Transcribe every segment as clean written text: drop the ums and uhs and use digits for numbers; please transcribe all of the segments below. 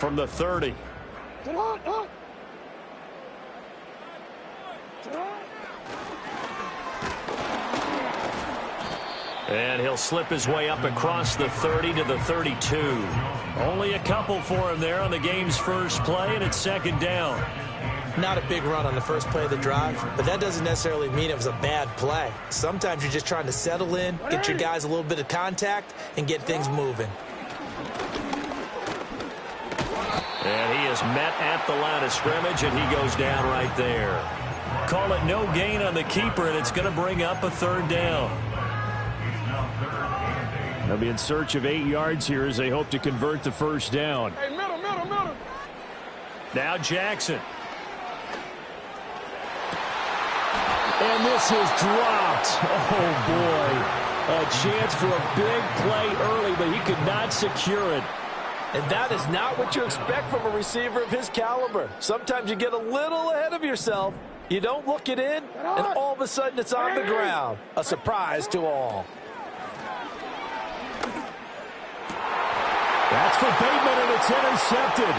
from the 30. And he'll slip his way up across the 30 to the 32. Only a couple for him there on the game's first play, and it's second down. Not a big run on the first play of the drive, but that doesn't necessarily mean it was a bad play. Sometimes you're just trying to settle in, get your guys a little bit of contact, and get things moving. And he is met at the line of scrimmage, and he goes down right there. Call it no gain on the keeper, and it's going to bring up a third down. They'll be in search of 8 yards here as they hope to convert the first down. Hey, middle. Now Jackson. And this is dropped. Oh, boy. A chance for a big play early, but he could not secure it. And that is not what you expect from a receiver of his caliber. Sometimes you get a little ahead of yourself. You don't look it in, and all of a sudden it's on the ground. A surprise to all. That's for Bateman, and it's intercepted.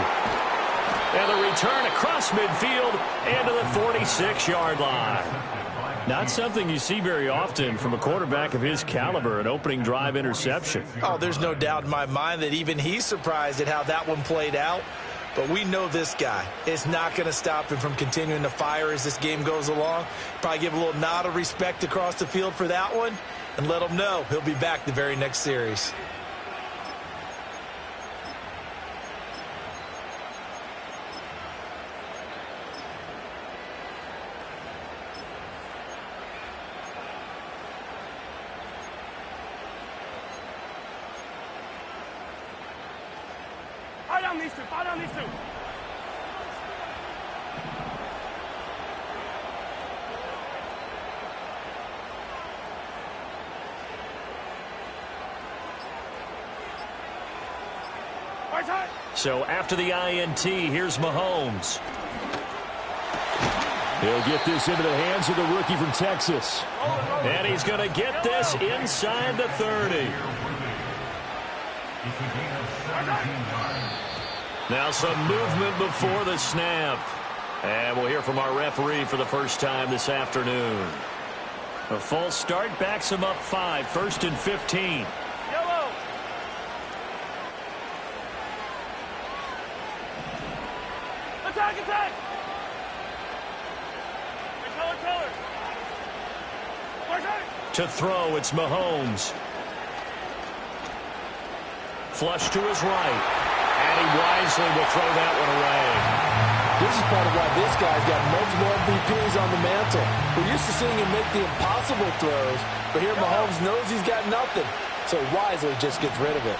And the return across midfield and to the 46-yard line. Not something you see very often from a quarterback of his caliber, an opening drive interception. Oh, there's no doubt in my mind that even he's surprised at how that one played out. But we know this guy is not going to stop him from continuing to fire as this game goes along. Probably give a little nod of respect across the field for that one and let him know he'll be back the very next series. Fire down these two. So after the INT, here's Mahomes. He'll get this into the hands of the rookie from Texas. And he's going to get this inside the 30. Now some movement before the snap. And we'll hear from our referee for the first time this afternoon. A false start backs him up 5, 1st and 15. Yellow. Attack. To throw, it's Mahomes. Flush to his right. And he wisely will throw that one away. This is part of why this guy's got multiple MVPs on the mantle. We're used to seeing him make the impossible throws, but here Mahomes knows he's got nothing, so wisely just gets rid of it.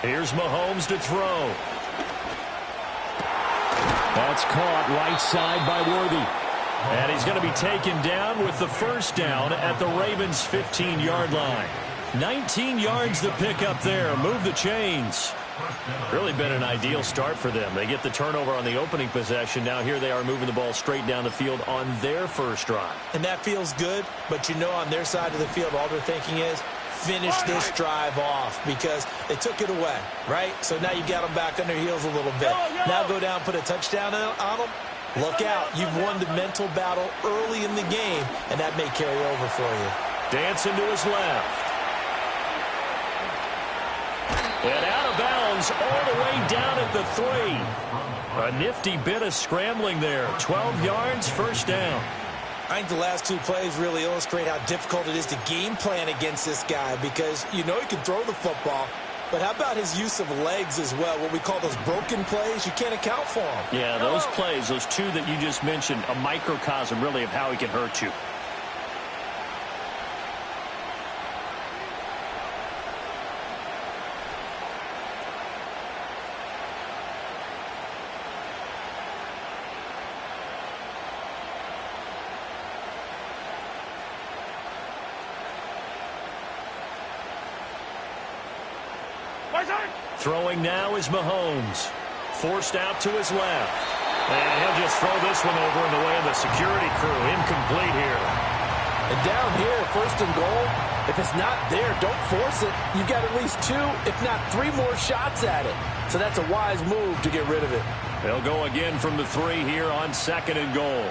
Here's Mahomes to throw. That's caught right side by Worthy. And he's going to be taken down with the first down at the Ravens' 15-yard line. 19 yards to pick up there. Move the chains. Really been an ideal start for them. They get the turnover on the opening possession. Now here they are moving the ball straight down the field on their first drive. And that feels good, but you know on their side of the field all they're thinking is, finish this drive off because they took it away, right? So now you got them back on their heels a little bit. Now go down, put a touchdown on them. Look out. You've won the mental battle early in the game, and that may carry over for you. Dancing to his left. And out of bounds all the way down at the 3. A nifty bit of scrambling there. 12 yards, first down. I think the last two plays really illustrate how difficult it is to game plan against this guy because you know he can throw the football, but how about his use of legs as well, what we call those broken plays? You can't account for them. Yeah, those plays, those two that you just mentioned, a microcosm really of how he can hurt you. Throwing now is Mahomes. Forced out to his left. And he'll just throw this one over in the way of the security crew. Incomplete here. And down here, first and goal, if it's not there, don't force it. You've got at least 2, if not 3 more shots at it. So that's a wise move to get rid of it. They'll go again from the 3 here on second and goal.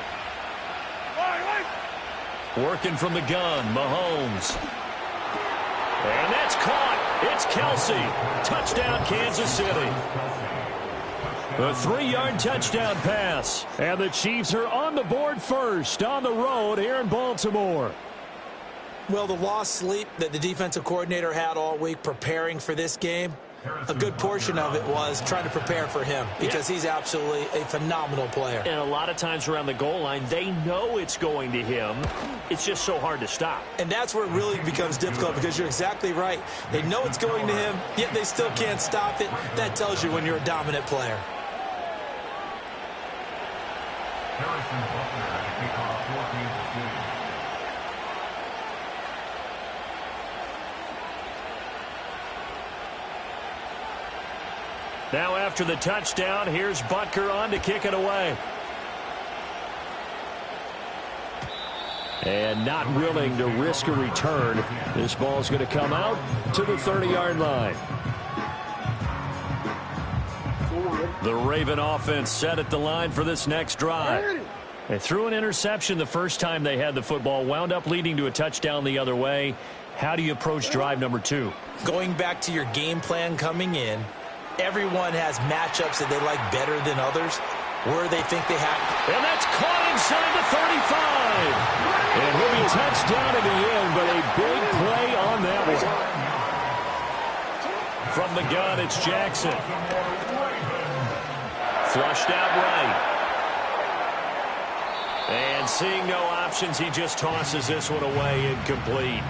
Working from the gun, Mahomes. And that's caught. It's Kelsey. Touchdown, Kansas City. A 3-yard touchdown pass. And the Chiefs are on the board first on the road here in Baltimore. Well, the lost sleep that the defensive coordinator had all week preparing for this game, a good portion of it was trying to prepare for him because he's absolutely a phenomenal player. And a lot of times around the goal line, they know it's going to him. It's just so hard to stop. And that's where it really becomes difficult because you're exactly right. They know it's going to him, yet they still can't stop it. That tells you when you're a dominant player. Now after the touchdown, here's Butker on to kick it away. And not willing to risk a return. This ball's going to come out to the 30-yard line. The Raven offense set at the line for this next drive. They threw an interception the first time they had the football, wound up leading to a touchdown the other way. How do you approach drive number 2? Going back to your game plan coming in, everyone has matchups that they like better than others, where they think they have. And that's caught inside the 35. And he'll be touched down in the end, but a big play on that one. From the gun, it's Jackson. Flushed out right. And seeing no options, he just tosses this one away, incomplete.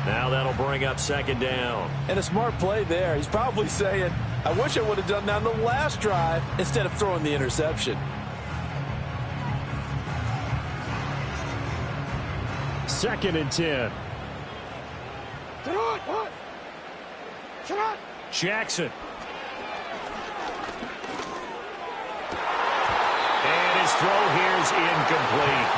Now that'll bring up second down. And a smart play there. He's probably saying, I wish I would have done that on the last drive instead of throwing the interception. Second and 10. Jackson. And his throw here is incomplete.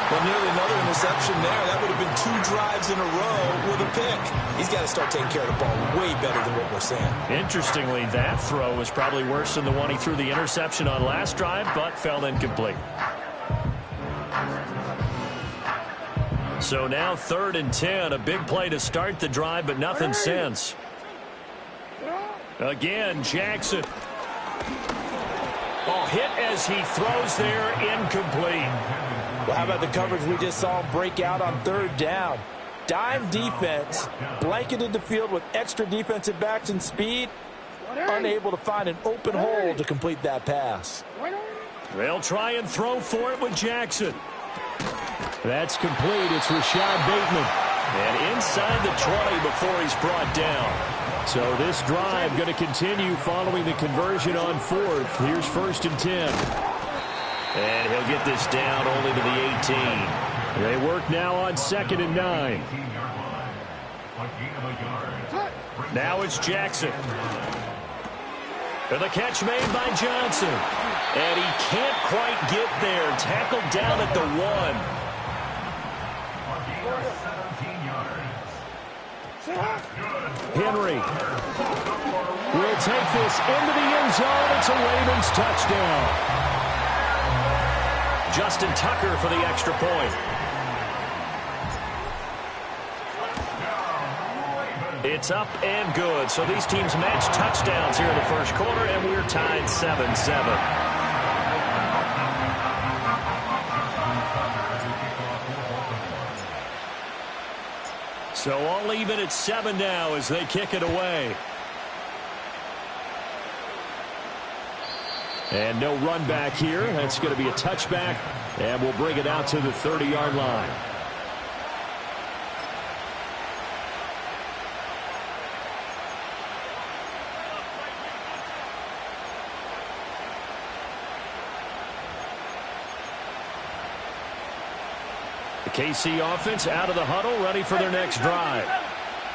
Well, nearly another interception there. That would have been 2 drives in a row with a pick. He's got to start taking care of the ball way better than what we're saying. Interestingly, that throw was probably worse than the one he threw the interception on last drive, but fell incomplete. So now 3rd and 10, a big play to start the drive, but nothing since. Again, Jackson. Oh, hit as he throws there, incomplete. Well, how about the coverage we just saw him break out on 3rd down? Dime defense, blanketed the field with extra defensive backs and speed, unable to find an open hole to complete that pass. They'll try and throw for it with Jackson. That's complete. It's Rashad Bateman. And inside the 20 before he's brought down. So this drive going to continue following the conversion on 4th. Here's 1st and 10. And he'll get this down only to the 18. They work now on 2nd and 9. Now it's Jackson. And the catch made by Johnson. And he can't quite get there. Tackled down at the 1. Henry will take this into the end zone. It's a Ravens touchdown. Justin Tucker for the extra point. It's up and good. So these teams match touchdowns here in the first quarter, and we're tied 7-7. So all even at 7 now as they kick it away. And no run back here. That's going to be a touchback, and we'll bring it out to the 30-yard line. KC offense out of the huddle, ready for their next drive.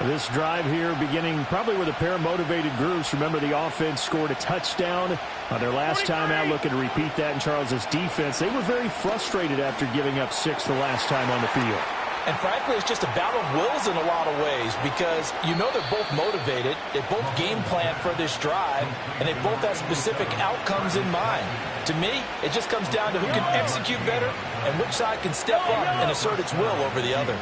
This drive here beginning probably with a pair of motivated groups. Remember, the offense scored a touchdown on their last time out, looking to repeat that in Charles's defense. They were very frustrated after giving up 6 the last time on the field. And frankly, it's just a battle of wills in a lot of ways because you know they're both motivated, they both game plan for this drive, and they both have specific outcomes in mind. To me, it just comes down to who can execute better and which side can step up and assert its will over the other.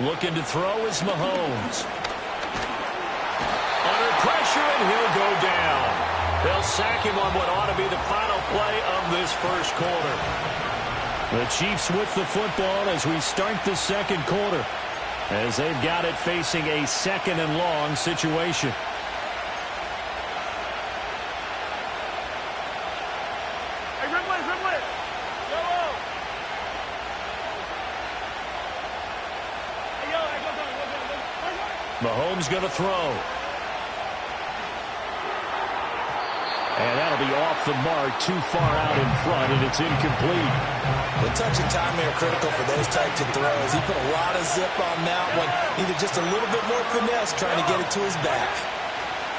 Looking to throw is Mahomes. Under pressure, and he'll go down. They'll sack him on what ought to be the final play of this first quarter. The Chiefs with the football as we start the second quarter, as they've got it facing a second and long situation. Mahomes going to throw. And that'll be off the mark, too far out in front, and it's incomplete. The touch and timing are critical for those types of throws. He put a lot of zip on that one. Needed just a little bit more finesse trying to get it to his back.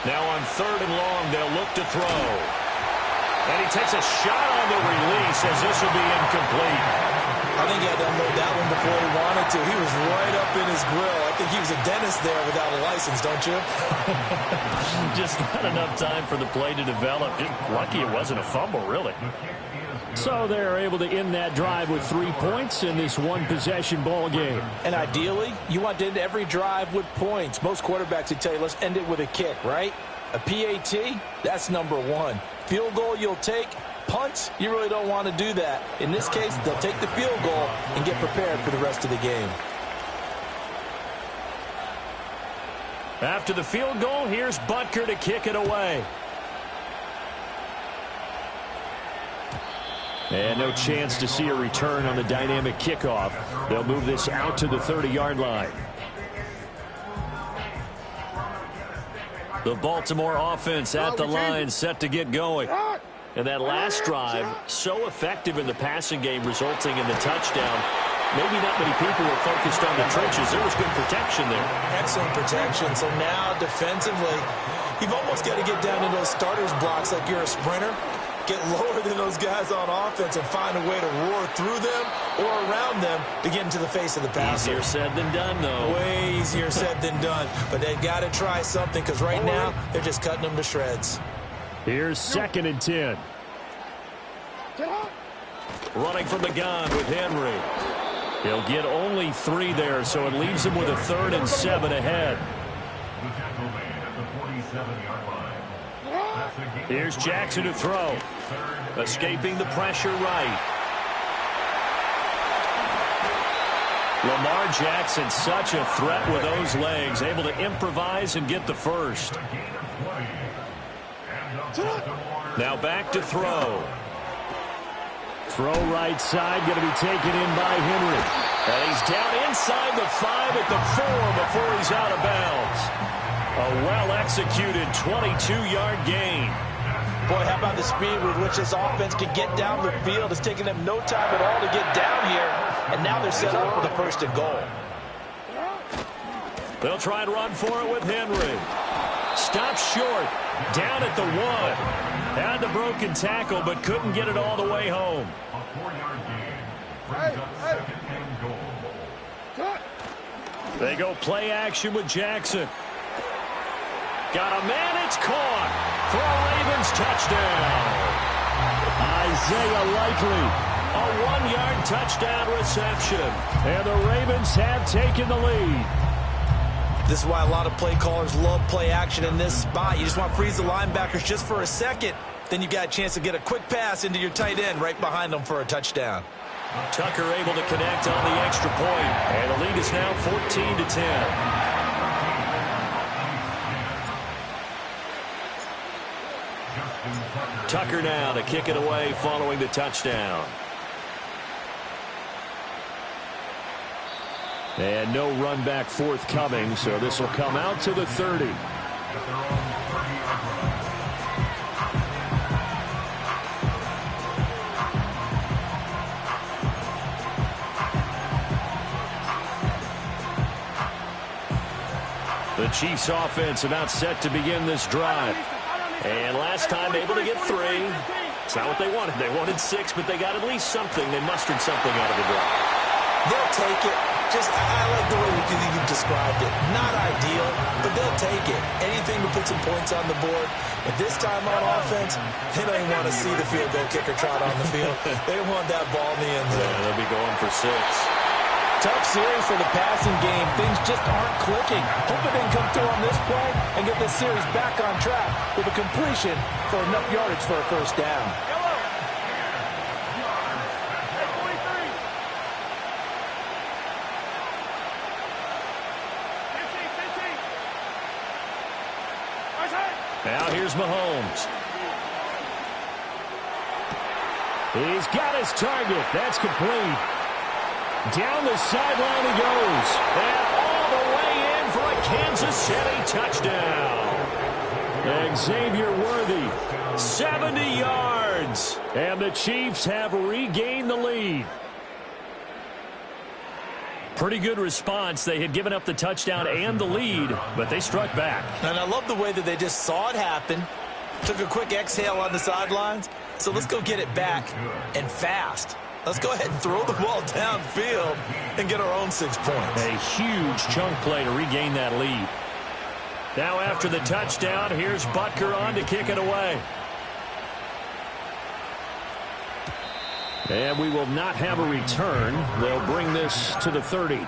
Now on 3rd and long, they'll look to throw. And he takes a shot on the release as this will be incomplete. I think he had to unload that one before he wanted to. He was right up in his grill. I think he was a dentist there without a license, don't you? Just not enough time for the play to develop. Just lucky it wasn't a fumble, really. So they're able to end that drive with 3 points in this one-possession ball game. And ideally, you want to end every drive with points. Most quarterbacks would tell you, let's end it with a kick, right? A PAT, that's number 1. Field goal you'll take. Punts, you really don't want to do that. In this case, they'll take the field goal and get prepared for the rest of the game. After the field goal, here's Butker to kick it away. And no chance to see a return on the dynamic kickoff. They'll move this out to the 30-yard line. The Baltimore offense at the line, set to get going. And that last drive, so effective in the passing game, resulting in the touchdown. Maybe not many people were focused on the trenches. There was good protection there. Excellent protection. So now, defensively, you've almost got to get down to those starters blocks like you're a sprinter. Get lower than those guys on offense and find a way to roar through them or around them to get into the face of the passer. Easier said than done, though. Way easier said than done. But they've got to try something because right now, they're just cutting them to shreds. Here's 2nd and 10. Running from the gun with Henry. He'll get only 3 there, so it leaves him with a 3rd and 7 ahead. Here's Jackson to throw. Escaping the pressure right. Lamar Jackson, such a threat with those legs, able to improvise and get the first. Now back to throw. Throw right side, going to be taken in by Henry. And he's down inside the 5 at the 4 before he's out of bounds. A well-executed 22-yard gain. Boy, how about the speed with which this offense can get down the field? It's taking them no time at all to get down here. And now they're set up for the 1st and goal. They'll try and run for it with Henry. Stops short. Down at the 1. Had the broken tackle, but couldn't get it all the way home. They go play action with Jackson. Got a man, it's caught for a Ravens touchdown. Isaiah Likely. A 1-yard touchdown reception. And the Ravens have taken the lead. This is why a lot of play callers love play action in this spot. You just want to freeze the linebackers just for a second. Then you've got a chance to get a quick pass into your tight end right behind them for a touchdown. Tucker able to connect on the extra point. And the lead is now 14-10. Tucker now to kick it away following the touchdown. And no run back forthcoming, so this will come out to the 30. The Chiefs offense about set to begin this drive. And last time able to get 3. It's not what they wanted. They wanted 6, but they got at least something. They mustered something out of the drive. They'll take it. I like the way you described it. Not ideal, but they'll take it. Anything to put some points on the board. But this time on offense, they don't even want to see the field goal kicker trot on the field. They want that ball in the end zone. Yeah, they'll be going for 6. Tough series for the passing game. Things just aren't clicking. Hope they can come through on this play and get this series back on track with a completion for enough yardage for a first down. Now here's Mahomes. He's got his target. That's complete. Down the sideline he goes. And all the way in for a Kansas City touchdown. Xavier Worthy. 70 yards. And the Chiefs have regained the lead. Pretty good response. They had given up the touchdown and the lead, but they struck back. And I love the way that they just saw it happen, took a quick exhale on the sidelines. So let's go get it back and fast. Let's go ahead and throw the ball downfield and get our own 6 points. A huge chunk play to regain that lead. Now after the touchdown, here's Butker on to kick it away. And we will not have a return. They'll bring this to the 30.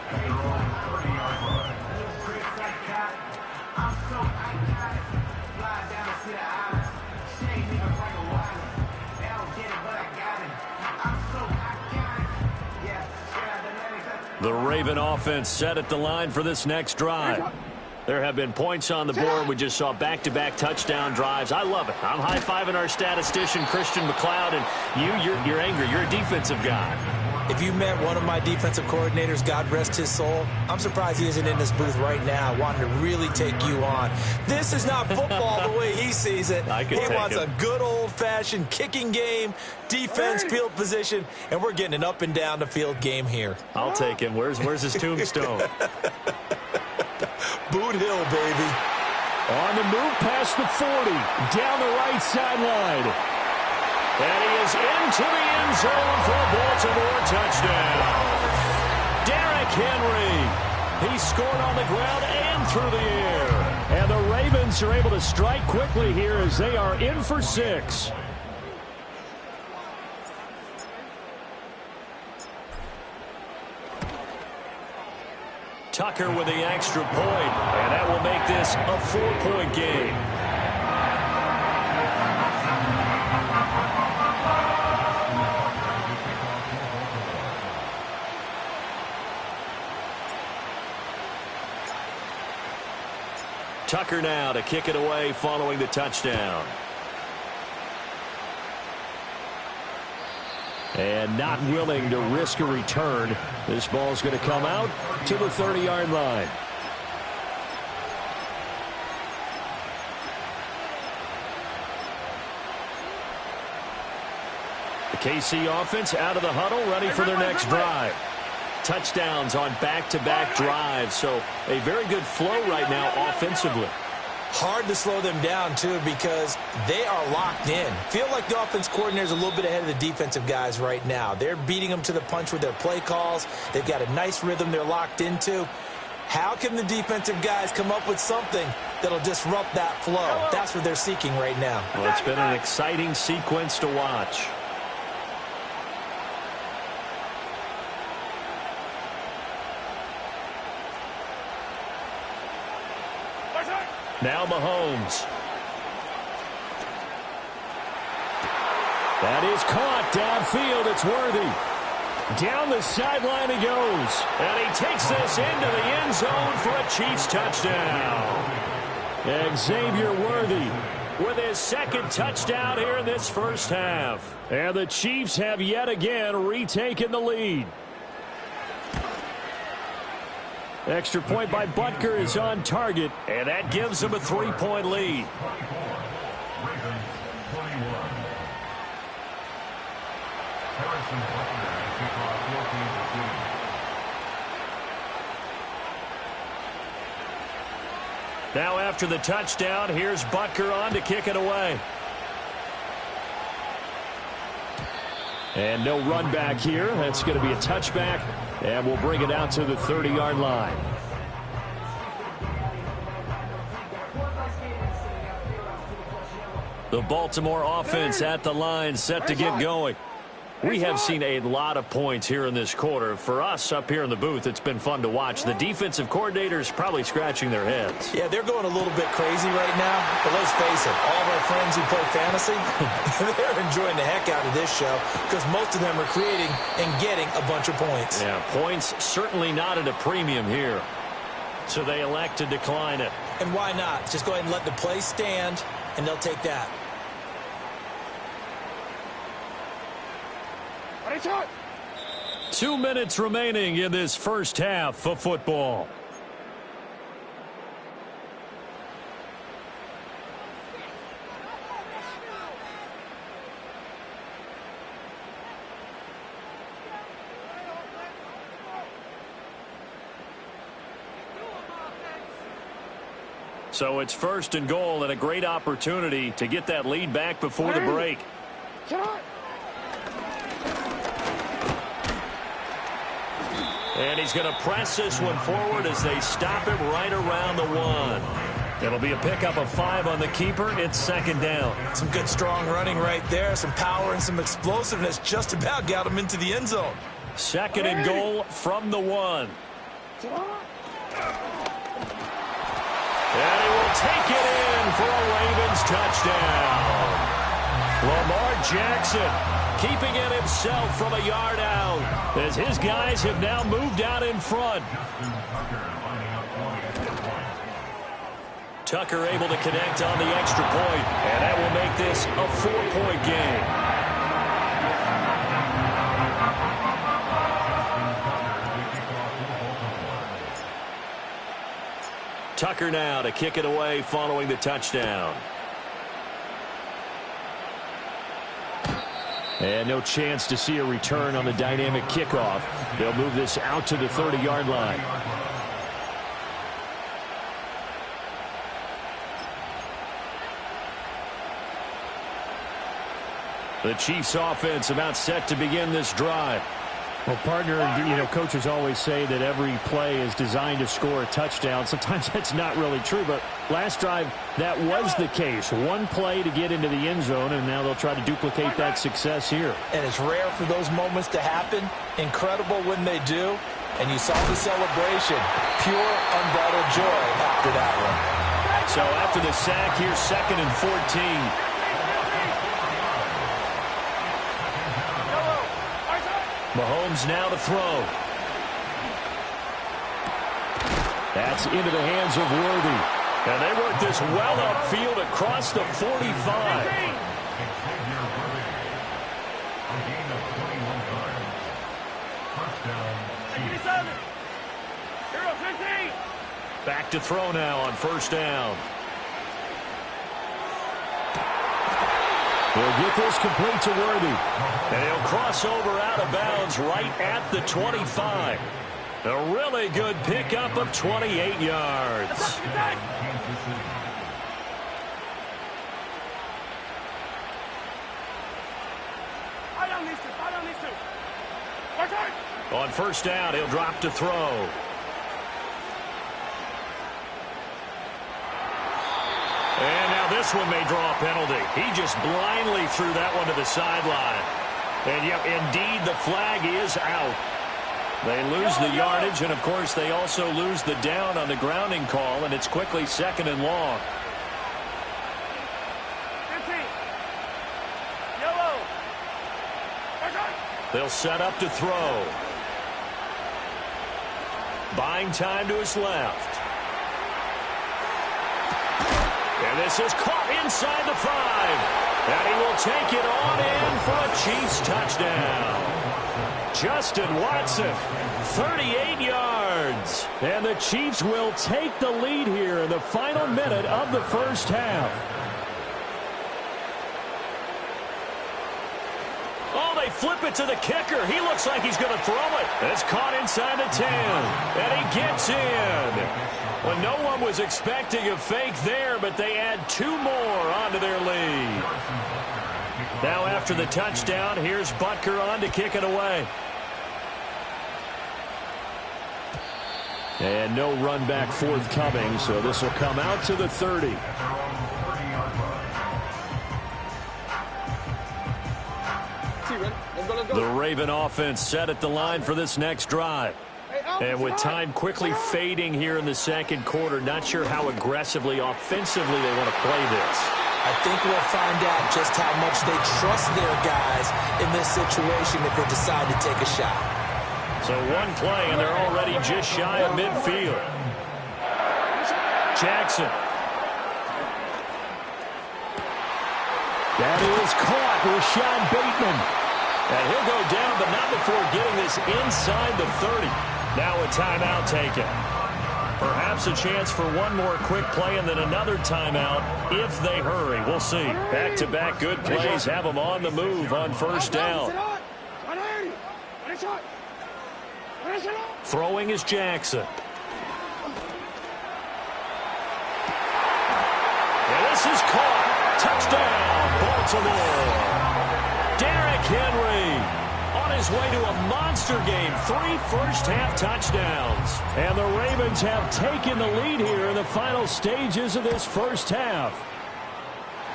The Raven offense set at the line for this next drive. There have been points on the board. We just saw back-to-back touchdown drives. I love it. I'm high-fiving our statistician, Christian McLeod, and you're angry. You're a defensive guy. If you met one of my defensive coordinators, God rest his soul, I'm surprised he isn't in this booth right now wanting to really take you on. This is not football the way he sees it. He wants a good old-fashioned kicking game, defense, field position, and we're getting an up-and-down-the-field game here. I'll take him. Where's his tombstone? Boot Hill, baby. On the move past the 40, down the right sideline. And he is into the end zone for a Baltimore touchdown. Derrick Henry. He scored on the ground and through the air. And the Ravens are able to strike quickly here as they are in for 6. Tucker with the extra point, and that will make this a 4-point game. Tucker now to kick it away following the touchdown. And not willing to risk a return. This ball's going to come out to the 30-yard line. The KC offense out of the huddle, ready for their next drive. Touchdowns on back-to-back drives, so a very good flow right now offensively. Hard to slow them down, too, because they are locked in. Feel like the offense coordinator is a little bit ahead of the defensive guys right now. They're beating them to the punch with their play calls. They've got a nice rhythm they're locked into. How can the defensive guys come up with something that'll disrupt that flow? That's what they're seeking right now. Well, it's been an exciting sequence to watch. Now Mahomes. That is caught downfield. It's Worthy. Down the sideline he goes. And he takes this into the end zone for a Chiefs touchdown. Xavier Worthy with his second touchdown here in this first half. And the Chiefs have yet again retaken the lead. Extra point by Butker is on target. And that gives them a 3-point lead. Now after the touchdown, here's Butker on to kick it away. And no run back here. That's going to be a touchback, and we'll bring it out to the 30-yard line. The Baltimore offense at the line, set to get going. We have seen a lot of points here in this quarter. For us up here in the booth, it's been fun to watch. The defensive coordinators probably scratching their heads. Yeah, they're going a little bit crazy right now. But let's face it, all of our friends who play fantasy, they're enjoying the heck out of this show because most of them are creating and getting a bunch of points. Yeah, points certainly not at a premium here. So they elect to decline it. And why not? Just go ahead and let the play stand, and they'll take that. 2 minutes remaining in this first half of football. So it's first and goal and a great opportunity to get that lead back before the break. And he's going to press this one forward as they stop him right around the 1. It'll be a pickup of 5 on the keeper. It's second down. Some good strong running right there. Some power and some explosiveness just about got him into the end zone. Second and goal from the 1. And he will take it in for a Ravens touchdown. Lamar Jackson keeping it himself from a yard out as his guys have now moved out in front. Tucker able to connect on the extra point, and that will make this a 4-point game. Tucker now to kick it away following the touchdown. And no chance to see a return on the dynamic kickoff. They'll move this out to the 30-yard line. The Chiefs offense about set to begin this drive. Well, partner, coaches always say that every play is designed to score a touchdown. Sometimes that's not really true, but last drive, that was the case. One play to get into the end zone, and now they'll try to duplicate that success here. And it's rare for those moments to happen. Incredible when they do. And you saw the celebration. Pure, unbridled joy after that one. So after the sack, here's second and 14. Mahomes now to throw. That's into the hands of Worthy. And they work this well upfield across the 45. Back to throw now on first down. He'll get this complete to Worthy. And he'll cross over out of bounds right at the 25. A really good pickup of 28 yards. On first down, he'll drop to throw. And now this one may draw a penalty. He just blindly threw that one to the sideline. And yep, indeed, the flag is out. They lose the yardage, and of course, they also lose the down on the grounding call, and it's quickly second and long. They'll set up to throw. Buying time to his left. And this is caught inside the 5. And he will take it on in for a Chiefs touchdown. Justin Watson, 38 yards. And the Chiefs will take the lead here in the final minute of the first half. Oh, they flip it to the kicker. He looks like he's going to throw it. It's caught inside the 10, and he gets in. Well, no one was expecting a fake there, but they add 2 more onto their lead. Now after the touchdown, here's Butker on to kick it away. And no run back forthcoming, so this will come out to the 30. The Raven offense set at the line for this next drive. And with time quickly fading here in the second quarter, not sure how aggressively, offensively they want to play this. I think we'll find out just how much they trust their guys in this situation if they decide to take a shot. So one play, and they're already just shy of midfield. Jackson. That is caught with Sean Bateman. And he'll go down, but not before getting this inside the 30. Now a timeout taken. Perhaps a chance for one more quick play and then another timeout if they hurry. We'll see. Back-to-back good plays have them on the move on first down. Throwing is Jackson. And this is caught. Touchdown, Baltimore. Derrick Henry on his way to a monster game. 3 first-half touchdowns. And the Ravens have taken the lead here in the final stages of this first half.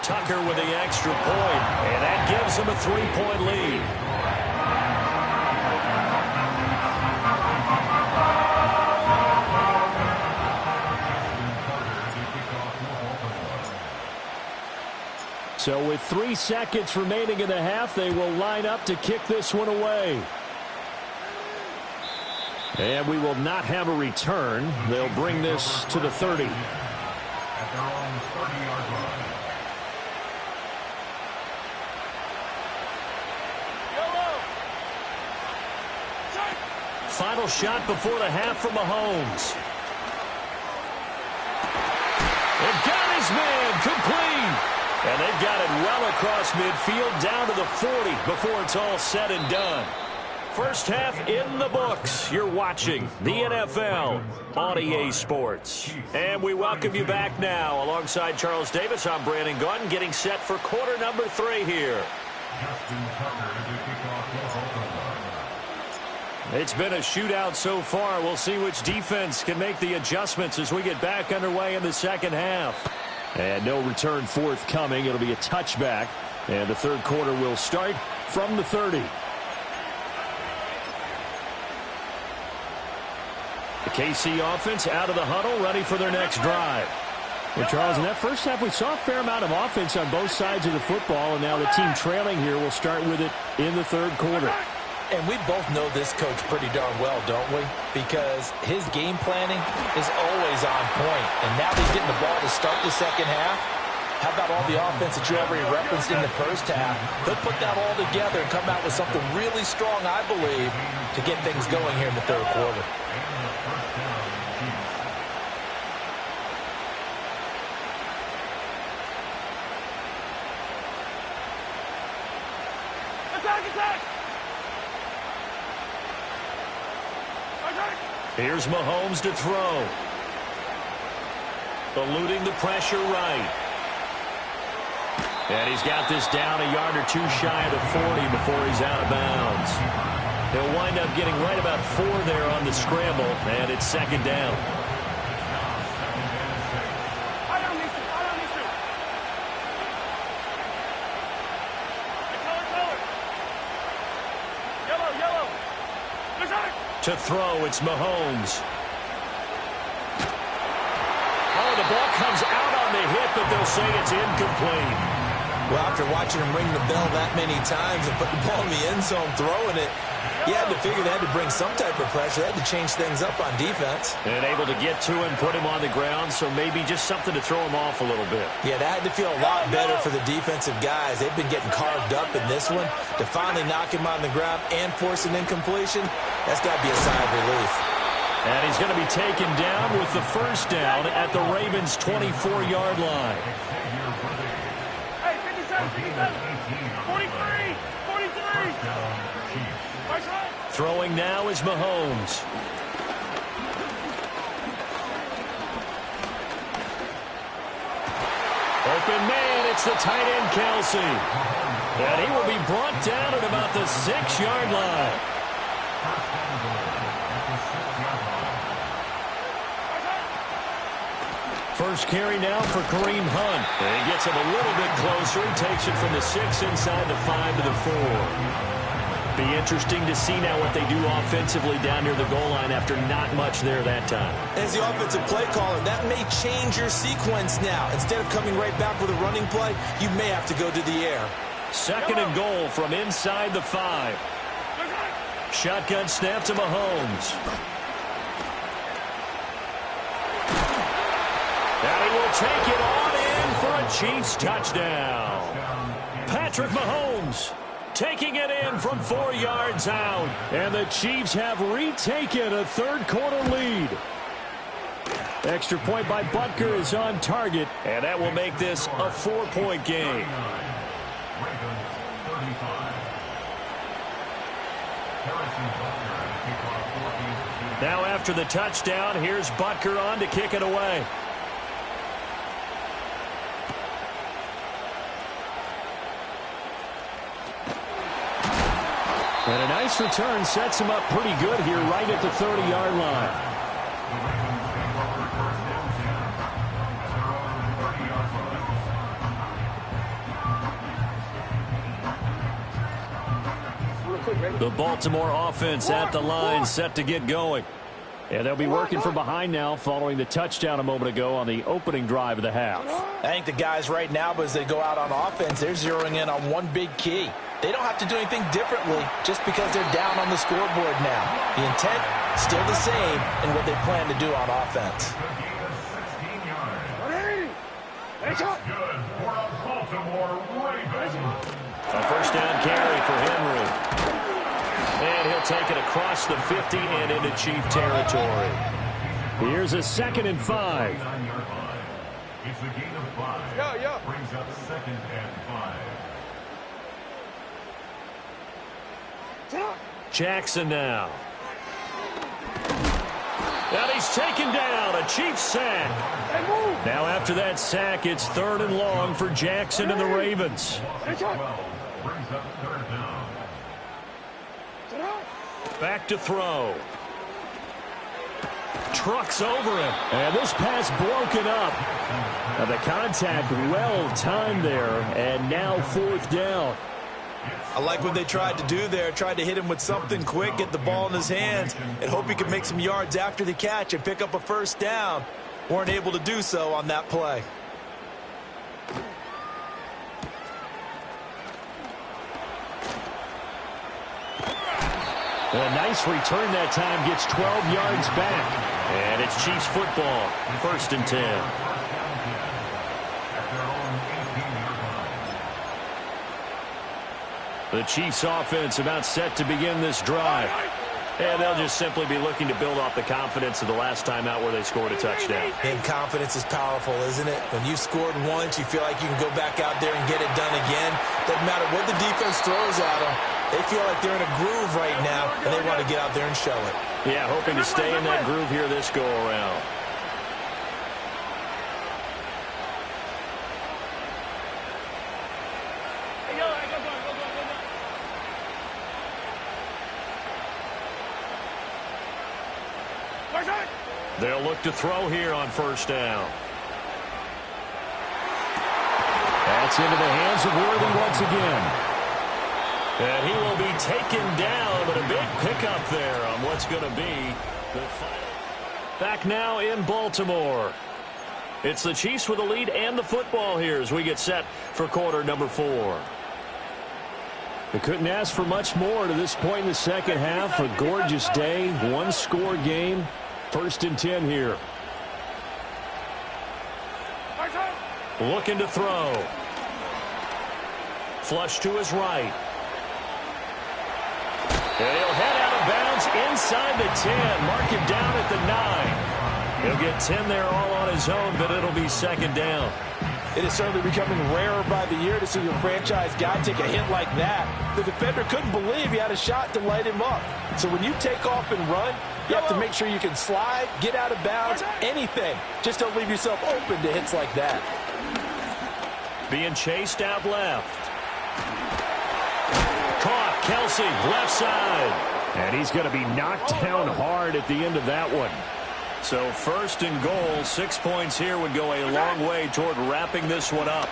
Tucker with the extra point, and that gives him a 3-point lead. So with 3 seconds remaining in the half, they will line up to kick this one away. And we will not have a return. They'll bring this to the 30. At their own 30-yard line. Final shot before the half from Mahomes. And got his man complete. And they've got it well across midfield down to the 40 before it's all said and done. First half in the books. You're watching the NFL on EA Sports. And we welcome you back now. Alongside Charles Davis, I'm Brandon Gaudin, getting set for quarter number 3 here. It's been a shootout so far. We'll see which defense can make the adjustments as we get back underway in the second half. And no return forthcoming. It'll be a touchback. And the third quarter will start from the 30. The KC offense out of the huddle, ready for their next drive. Well, Charles, in that first half, we saw a fair amount of offense on both sides of the football. And now the team trailing here will start with it in the third quarter. And we both know this coach pretty darn well, don't we? Because his game planning is always on point. And now he's getting the ball to start the second half. How about all the offense that you already referenced in the first half? He'll put that all together and come out with something really strong, I believe, to get things going here in the third quarter. Attack! Here's Mahomes to throw. Eluding the pressure right. And he's got this down a yard or 2 shy of the 40 before he's out of bounds. He'll wind up getting right about 4 there on the scramble, and it's second down. To throw, it's Mahomes. Oh, the ball comes out on the hit, but they'll say it's incomplete. Well, after watching him ring the bell that many times and put the ball in the end zone, throwing it, you had to figure they had to bring some type of pressure. They had to change things up on defense. And able to get to him, put him on the ground, so maybe just something to throw him off a little bit. Yeah, that had to feel a lot better for the defensive guys. They've been getting carved up in this one. To finally knock him on the ground and force an incompletion, that's got to be a sigh of relief. And he's going to be taken down with the first down at the Ravens' 24-yard line. Hey, 57, 43, 42. Throwing now is Mahomes. Open man, it's the tight end, Kelsey. And he will be brought down at about the 6-yard line. First carry now for Kareem Hunt. And he gets him a little bit closer. He takes it from the 6 inside the 5 to the 4. Be interesting to see now what they do offensively down near the goal line after not much there that time. As the offensive play caller, that may change your sequence now. Instead of coming right back with a running play, you may have to go to the air. Second and goal from inside the 5. Shotgun snap to Mahomes. And he will take it on in for a Chiefs touchdown. Patrick Mahomes taking it in from 4 yards out. And the Chiefs have retaken a third-quarter lead. Extra point by Butker is on target. And that will make this a 4-point game. Now after the touchdown, here's Butker on to kick it away. And a nice return sets him up pretty good here right at the 30-yard line. The Baltimore offense at the line, set to get going. And they'll be working from behind now following the touchdown a moment ago on the opening drive of the half. I think the guys right now, as they go out on offense, they're zeroing in on one big key. They don't have to do anything differently just because they're down on the scoreboard now. The intent, still the same in what they plan to do on offense. A first down carry for Henry. And he'll take it across the 50 and into Chief territory. Here's a 2nd and 5. It's a gain of 5. Brings up 2nd and 5. Jackson now. And he's taken down, a Chiefs sack. Now after that sack, it's 3rd and long for Jackson and the Ravens. 12 brings up 3rd down. Back to throw. Trucks over him. And this pass broken up. And the contact well timed there. And now 4th down. I like what they tried to do there. Tried to hit him with something quick, get the ball in his hands, and hope he could make some yards after the catch and pick up a first down. Weren't able to do so on that play. A nice return that time, gets 12 yards back. And it's Chiefs football, 1st and 10. The Chiefs offense about set to begin this drive. And they'll just simply be looking to build off the confidence of the last time out where they scored a touchdown. And confidence is powerful, isn't it? When you scored once, you feel like you can go back out there and get it done again. Doesn't matter what the defense throws at them. They feel like they're in a groove right now, and they want to get out there and show it. Yeah, hoping to stay in that groove here this go-around. They'll look to throw here on 1st down. That's into the hands of Worthy once again. And he will be taken down, but a big pickup there on what's going to be the final. Back now in Baltimore. It's the Chiefs with the lead and the football here as we get set for quarter number 4. They couldn't ask for much more to this point in the second half. A gorgeous day, 1-score game. 1st and 10 here. Looking to throw. Flush to his right. And he'll head out of bounds inside the 10. Mark him down at the 9. He'll get 10 there all on his own, but it'll be 2nd down. It is certainly becoming rarer by the year to see your franchise guy take a hit like that. The defender couldn't believe he had a shot to light him up. So when you take off and run, you have to make sure you can slide, get out of bounds, anything. Just don't leave yourself open to hits like that. Being chased out left. Caught, Kelsey, left side. And he's going to be knocked down hard at the end of that one. So first and goal, 6 points here would go a long way toward wrapping this one up.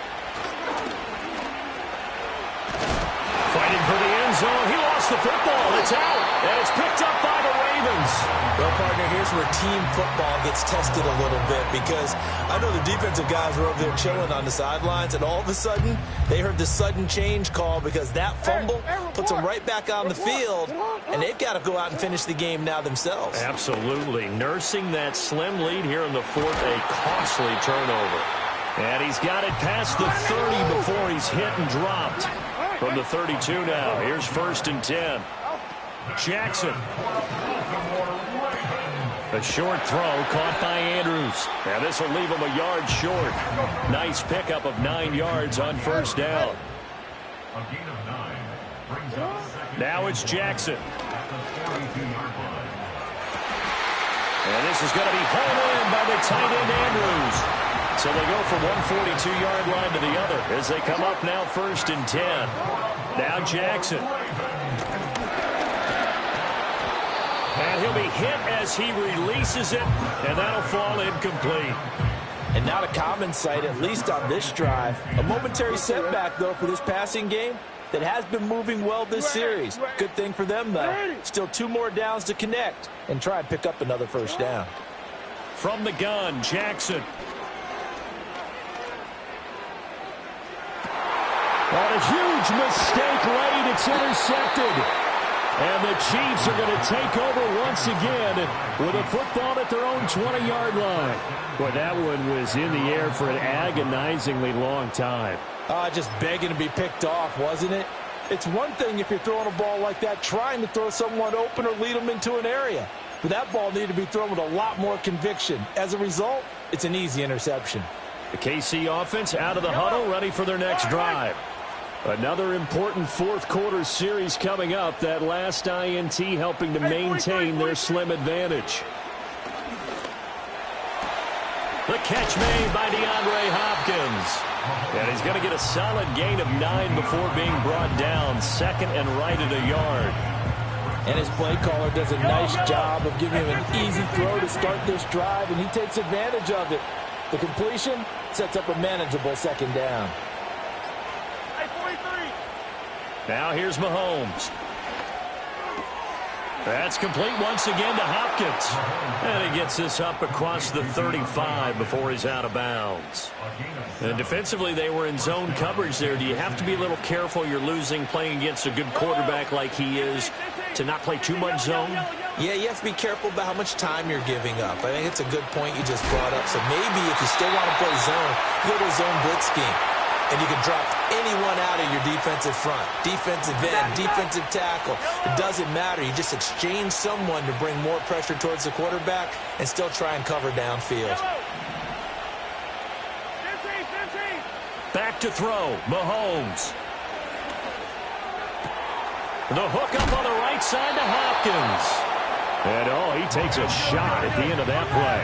Fighting for the end zone. He lost the football. It's out. And it's picked up by the Ravens. Well, partner, here's where team football gets tested a little bit, because I know the defensive guys were over there chilling on the sidelines, and all of a sudden they heard the sudden change call because that fumble puts them right back on the field, and they've got to go out and finish the game now themselves. Absolutely. Nursing that slim lead here in the fourth, a costly turnover. And he's got it past the 30 before he's hit and dropped. From the 32 now, here's first and 10. Jackson. A short throw caught by Andrews. And this will leave him a yard short. Nice pickup of 9 yards on first down. A gain of 9 brings up second. Now it's Jackson. At the 42-yard line. And this is going to be hauled in by the tight end Andrews. So they go from one 42-yard line to the other as they come up now first and 10. Now Jackson. And he'll be hit as he releases it, and that'll fall incomplete. And not a common sight, at least on this drive. A momentary setback, though, for this passing game that has been moving well this series. Good thing for them, though. Still 2 more downs to connect and try and pick up another first down. From the gun, Jackson. On a huge mistake late, it's intercepted. And the Chiefs are going to take over once again with a football at their own 20-yard line. Boy, that one was in the air for an agonizingly long time. Just begging to be picked off, wasn't it? It's one thing if you're throwing a ball like that, trying to throw someone open or lead them into an area. But that ball needed to be thrown with a lot more conviction. As a result, it's an easy interception. The KC offense out of the huddle, ready for their next drive. Another important fourth-quarter series coming up. That last INT helping to maintain their slim advantage. The catch made by DeAndre Hopkins. And he's going to get a solid gain of 9 before being brought down. Second and right at a yard. And his play caller does a nice job of giving him an easy throw to start this drive, and he takes advantage of it. The completion sets up a manageable second down. Now here's Mahomes. That's complete once again to Hopkins. And he gets this up across the 35 before he's out of bounds. And defensively, they were in zone coverage there. Do you have to be a little careful you're losing playing against a good quarterback like he is to not play too much zone? Yeah, you have to be careful about how much time you're giving up. I think it's a good point you just brought up. So maybe if you still want to play zone, you go to a zone blitz scheme. And you can drop anyone out of your defensive front, defensive end, defensive tackle. It doesn't matter. You just exchange someone to bring more pressure towards the quarterback and still try and cover downfield. Back to throw, Mahomes. The hook up on the right side to Hopkins. And, he takes a shot at the end of that play.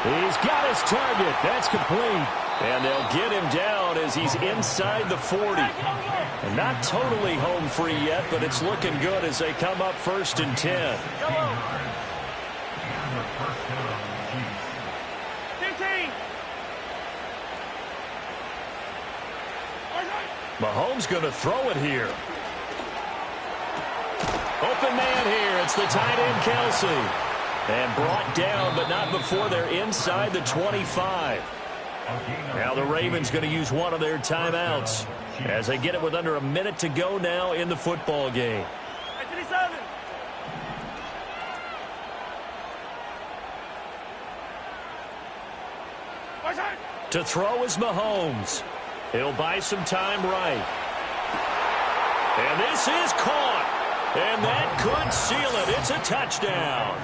He's got his target. That's complete. And they'll get him down as he's inside the 40. And not totally home free yet, but it's looking good as they come up first and 10. Mahomes going to throw it here. Open man here. It's the tight end, Kelsey. And brought down, but not before they're inside the 25. Now the Ravens going to use one of their timeouts as they get it with under a minute to go now in the football game. To throw is Mahomes. He'll buy some time right. And this is caught. And that could seal it. It's a touchdown.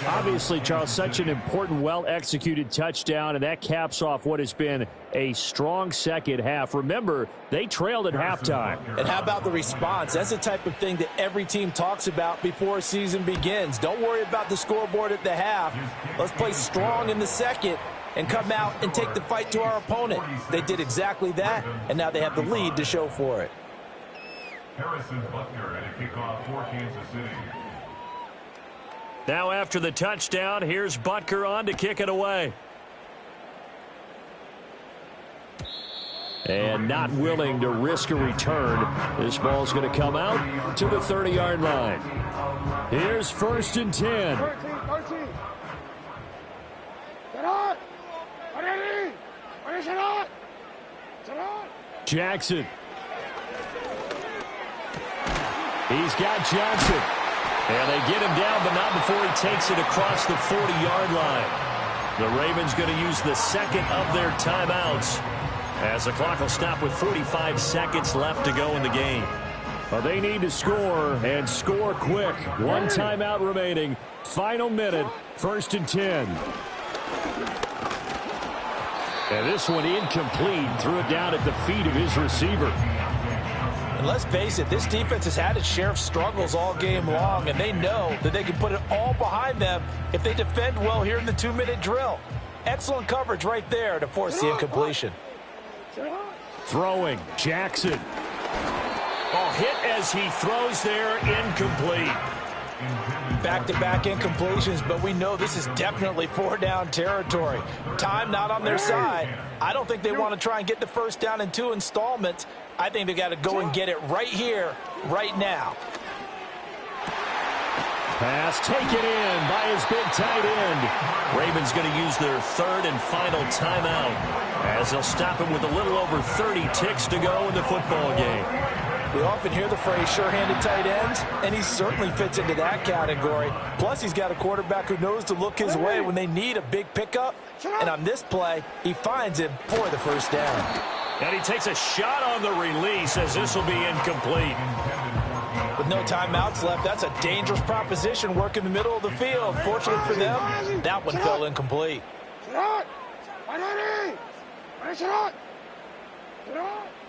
Obviously, Charles, such an important, well-executed touchdown, and that caps off what has been a strong second half. Remember, they trailed at halftime. And how about the response? That's the type of thing that every team talks about before a season begins. Don't worry about the scoreboard at the half. Let's play strong in the second and come out and take the fight to our opponent. They did exactly that, and now they have the lead to show for it. Harrison Butker at a kickoff for Kansas City. Now after the touchdown, here's Butker on to kick it away. And not willing to risk a return. This ball's going to come out to the 30-yard line. Here's 1st and 10. 13. Jackson. He's got Johnson. And they get him down, but not before he takes it across the 40-yard line. The Ravens going to use the second of their timeouts as the clock will stop with 45 seconds left to go in the game. Well, they need to score, and score quick. One timeout remaining. Final minute, 1st and 10. And this one incomplete. Threw it down at the feet of his receiver. And let's face it, this defense has had its share of struggles all game long, and they know that they can put it all behind them if they defend well here in the 2-minute drill. Excellent coverage right there to force the incompletion. Throwing, Jackson. Oh, hit as he throws there, incomplete. Back-to-back incompletions, but we know this is definitely 4-down territory. Time not on their side. I don't think they want to try and get the first down in 2 installments. I think they got to go and get it right here, right now. Pass taken in by his big tight end. Ravens going to use their 3rd and final timeout as they'll stop him with a little over 30 ticks to go in the football game. We often hear the phrase sure-handed tight ends, and he certainly fits into that category. Plus, he's got a quarterback who knows to look his way when they need a big pickup. And on this play, he finds him for the first down. And he takes a shot on the release as this will be incomplete. With no timeouts left, that's a dangerous proposition work in the middle of the field. Fortunately for them, that one fell incomplete.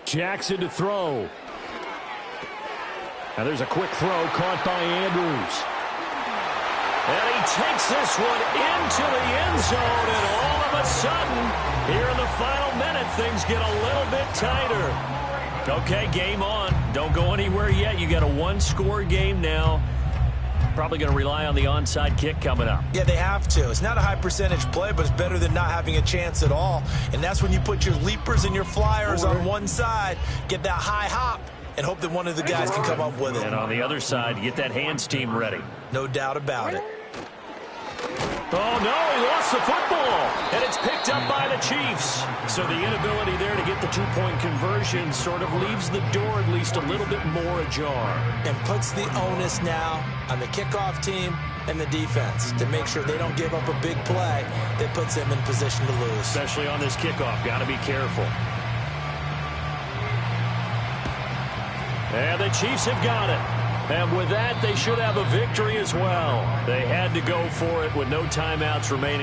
Jackson to throw. Now there's a quick throw caught by Andrews. And he takes this one into the end zone, and all of a sudden, here in the final minute, things get a little bit tighter. Okay, game on. Don't go anywhere yet. You got a 1-score game now. Probably going to rely on the onside kick coming up. Yeah, they have to. It's not a high percentage play, but it's better than not having a chance at all. And that's when you put your leapers and your flyers on one side, get that high hop, and hope that one of the guys can come up with it. And on the other side, get that hands team ready. No doubt about it. Oh, no, he lost the football. And it's picked up by the Chiefs. So the inability there to get the 2-point conversion sort of leaves the door at least a little bit more ajar. And puts the onus now on the kickoff team and the defense to make sure they don't give up a big play that puts them in position to lose. Especially on this kickoff. Got to be careful. And the Chiefs have got it. And with that, they should have a victory as well. They had to go for it with no timeouts remaining.